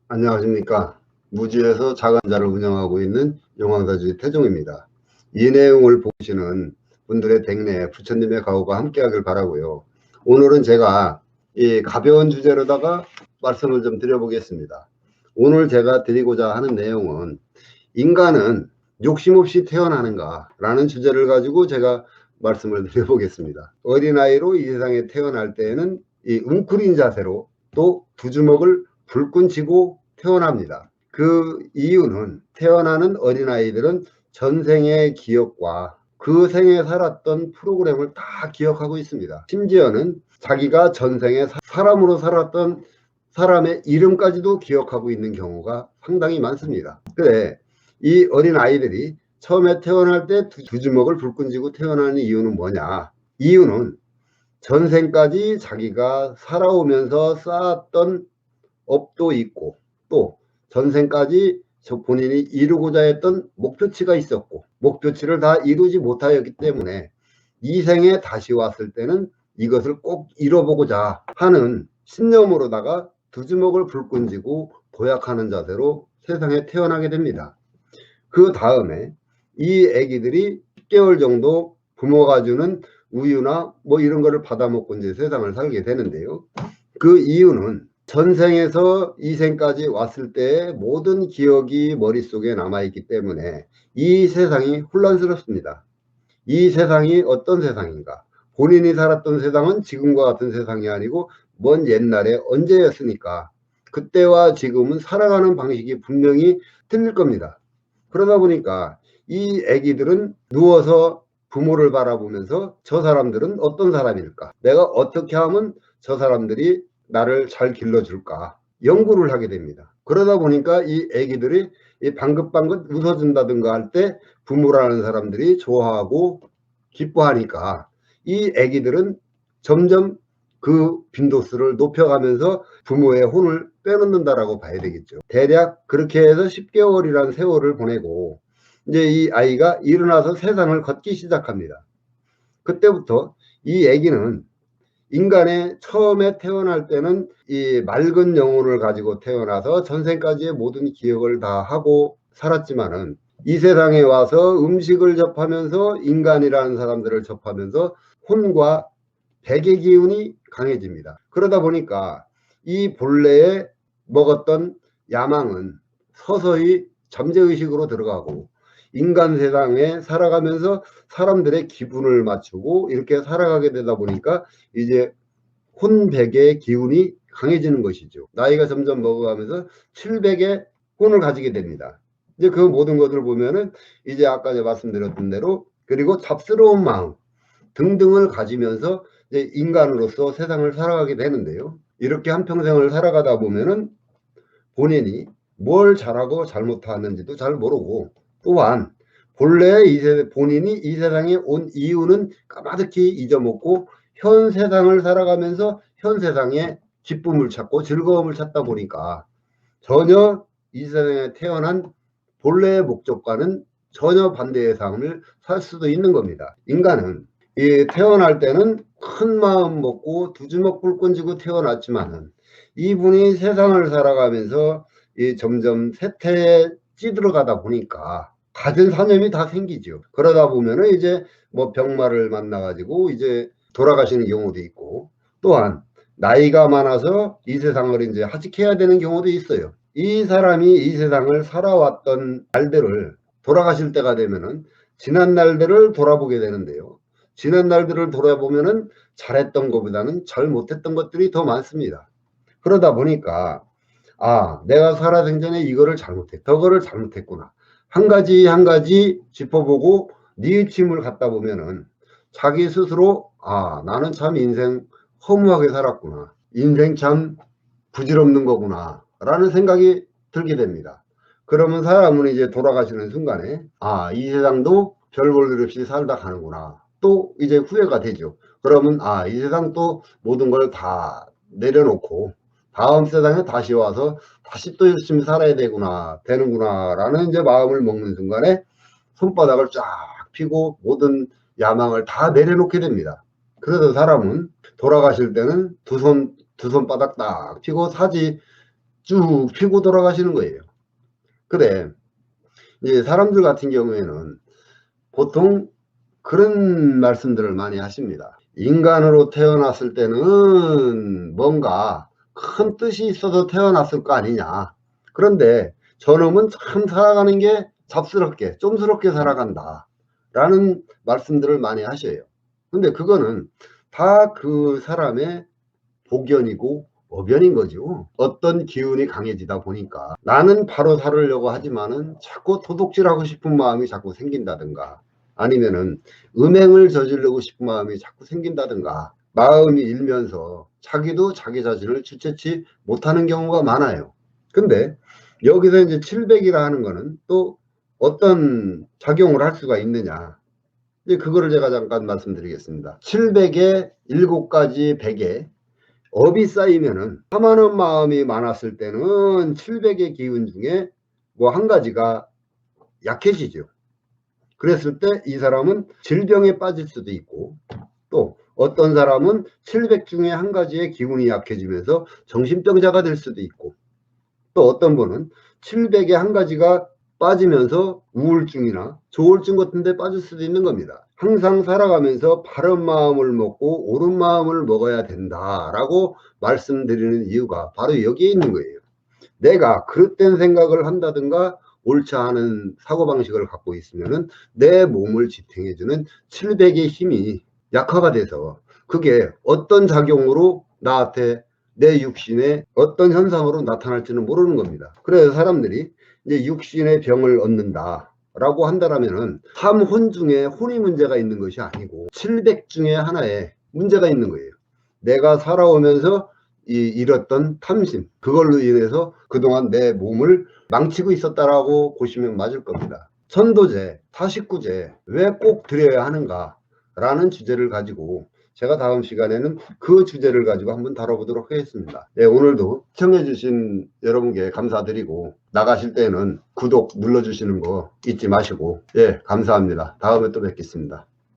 안녕하십니까. 무주에서 자간자를 운영하고 있는 용왕사주의 태종입니다. 이 내용을 보시는 분들의 댁내 부처님의 가호가 함께하길 바라고요. 오늘은 제가 이 가벼운 주제로다가 말씀을 좀 드려보겠습니다. 오늘 제가 드리고자 하는 내용은 인간은 욕심 없이 태어나는가 라는 주제를 가지고 제가 말씀을 드려보겠습니다. 어린아이로 이 세상에 태어날 때에는 이 웅크린 자세로 또 두 주먹을 불끈 쥐고 태어납니다. 그 이유는 태어나는 어린아이들은 전생의 기억과 그 생에 살았던 프로그램을 다 기억하고 있습니다. 심지어는 자기가 전생에 사람으로 살았던 사람의 이름까지도 기억하고 있는 경우가 상당히 많습니다. 그래, 이 어린 아이들이 처음에 태어날 때 두 주먹을 불끈 쥐고 태어나는 이유는 뭐냐? 이유는 전생까지 자기가 살아오면서 쌓았던 업도 있고 또 전생까지 본인이 이루고자 했던 목표치가 있었고 목표치를 다 이루지 못하였기 때문에 이 생에 다시 왔을 때는 이것을 꼭 이뤄보고자 하는 신념으로다가 두 주먹을 불끈 쥐고 도약하는 자세로 세상에 태어나게 됩니다. 그 다음에 이 아기들이 10개월 정도 부모가 주는 우유나 뭐 이런 거를 받아 먹고 이제 세상을 살게 되는데요. 그 이유는 전생에서 이 생까지 왔을 때의 모든 기억이 머릿속에 남아있기 때문에 이 세상이 혼란스럽습니다. 이 세상이 어떤 세상인가? 본인이 살았던 세상은 지금과 같은 세상이 아니고 먼 옛날에 언제였으니까 그때와 지금은 살아가는 방식이 분명히 틀릴 겁니다. 그러다 보니까 이 아기들은 누워서 부모를 바라보면서 저 사람들은 어떤 사람일까? 내가 어떻게 하면 저 사람들이 나를 잘 길러줄까? 연구를 하게 됩니다. 그러다 보니까 이 아기들이 방긋방긋 웃어준다든가 할 때 부모라는 사람들이 좋아하고 기뻐하니까 이 아기들은 점점 그 빈도수를 높여가면서 부모의 혼을 빼놓는다라고 봐야 되겠죠. 대략 그렇게 해서 10개월이라는 세월을 보내고 이제 이 아이가 일어나서 세상을 걷기 시작합니다. 그때부터 이 아기는 인간의 처음에 태어날 때는 이 맑은 영혼을 가지고 태어나서 전생까지의 모든 기억을 다 하고 살았지만은 이 세상에 와서 음식을 접하면서 인간이라는 사람들을 접하면서 혼과 백의 기운이 강해집니다. 그러다 보니까 이 본래에 먹었던 야망은 서서히 잠재의식으로 들어가고 인간 세상에 살아가면서 사람들의 기분을 맞추고 이렇게 살아가게 되다 보니까 이제 혼백의 기운이 강해지는 것이죠. 나이가 점점 먹어가면서 700의 혼을 가지게 됩니다. 이제 그 모든 것을 보면은 이제 아까 말씀드렸던 대로 그리고 잡스러운 마음 등등을 가지면서 이제 인간으로서 세상을 살아가게 되는데요. 이렇게 한평생을 살아가다 보면은 본인이 뭘 잘하고 잘못하는지도 잘 모르고 또한 본래 본인이 이 세상에 온 이유는 까마득히 잊어먹고 현 세상을 살아가면서 현 세상에 기쁨을 찾고 즐거움을 찾다 보니까 전혀 이 세상에 태어난 본래의 목적과는 전혀 반대의 삶을 살 수도 있는 겁니다. 인간은 이 태어날 때는 큰 마음 먹고 두 주먹 불끈 쥐고 태어났지만은 이분이 세상을 살아가면서 이 점점 쇠퇴에 찌들어가다 보니까 가진 사념이 다 생기죠. 그러다 보면은 이제 뭐 병마를 만나가지고 이제 돌아가시는 경우도 있고 또한 나이가 많아서 이 세상을 이제 하직해야 되는 경우도 있어요. 이 사람이 이 세상을 살아왔던 날들을 돌아가실 때가 되면은 지난 날들을 돌아보게 되는데요. 지난 날들을 돌아보면은 잘했던 것보다는 잘 못했던 것들이 더 많습니다. 그러다 보니까 아, 내가 살아생전에 이거를 잘못했, 저거를 잘못했구나. 한 가지 한 가지 짚어보고 뉘우침을 갖다 보면은 자기 스스로 아, 나는 참 인생 허무하게 살았구나. 인생 참 부질없는 거구나. 라는 생각이 들게 됩니다. 그러면 사람은 이제 돌아가시는 순간에 아, 이 세상도 별 볼 일 없이 살다 가는구나. 또 이제 후회가 되죠. 그러면 아, 이 세상 또 모든 걸 다 내려놓고 다음 세상에 다시 와서 다시 또 열심히 살아야 되는구나 라는 이제 마음을 먹는 순간에 손바닥을 쫙 펴고 모든 야망을 다 내려놓게 됩니다. 그래서 사람은 돌아가실 때는 두 손바닥 딱 펴고 사지 쭉 피고 돌아가시는 거예요. 그래, 이제 사람들 같은 경우에는 보통 그런 말씀들을 많이 하십니다. 인간으로 태어났을 때는 뭔가 큰 뜻이 있어서 태어났을 거 아니냐. 그런데 저놈은 참 살아가는 게 잡스럽게, 좀스럽게 살아간다. 라는 말씀들을 많이 하셔요. 근데 그거는 다 그 사람의 복연이고 어변인 거죠. 어떤 기운이 강해지다 보니까 나는 바로 살으려고 하지만은 자꾸 도둑질하고 싶은 마음이 자꾸 생긴다든가, 아니면은 음행을 저지르고 싶은 마음이 자꾸 생긴다든가, 마음이 일면서 자기도 자기 자신을 주체치 못하는 경우가 많아요. 근데 여기서 이제 700이라 하는 거는 또 어떤 작용을 할 수가 있느냐, 이제 그거를 제가 잠깐 말씀드리겠습니다. 700에 7가지 100에 업이 쌓이면은 탐하는 마음이 많았을 때는 700의 기운 중에 뭐 한 가지가 약해지죠. 그랬을 때 이 사람은 질병에 빠질 수도 있고, 또 어떤 사람은 700 중에 한 가지의 기운이 약해지면서 정신병자가 될 수도 있고, 또 어떤 분은 700의 한 가지가 빠지면서 우울증이나 조울증 같은 데 빠질 수도 있는 겁니다. 항상 살아가면서 바른 마음을 먹고 옳은 마음을 먹어야 된다라고 말씀드리는 이유가 바로 여기에 있는 거예요. 내가 그릇된 생각을 한다든가 옳지 않은 사고방식을 갖고 있으면은 내 몸을 지탱해주는 700의 힘이 약화가 돼서 그게 어떤 작용으로 나한테 내 육신에 어떤 현상으로 나타날지는 모르는 겁니다. 그래서 사람들이 이제 육신의 병을 얻는다 라고 한다면은 3혼 중에 혼이 문제가 있는 것이 아니고 700 중에 하나에 문제가 있는 거예요. 내가 살아오면서 잃었던 탐심, 그걸로 인해서 그동안 내 몸을 망치고 있었다라고 보시면 맞을 겁니다. 천도제, 타식구제 왜 꼭 드려야 하는가 라는 주제를 가지고 제가 다음 시간에는 그 주제를 가지고 한번 다뤄보도록 하겠습니다. 네, 오늘도 시청해주신 여러분께 감사드리고, 나가실 때는 구독 눌러주시는 거 잊지 마시고, 예, 감사합니다. 다음에 또 뵙겠습니다.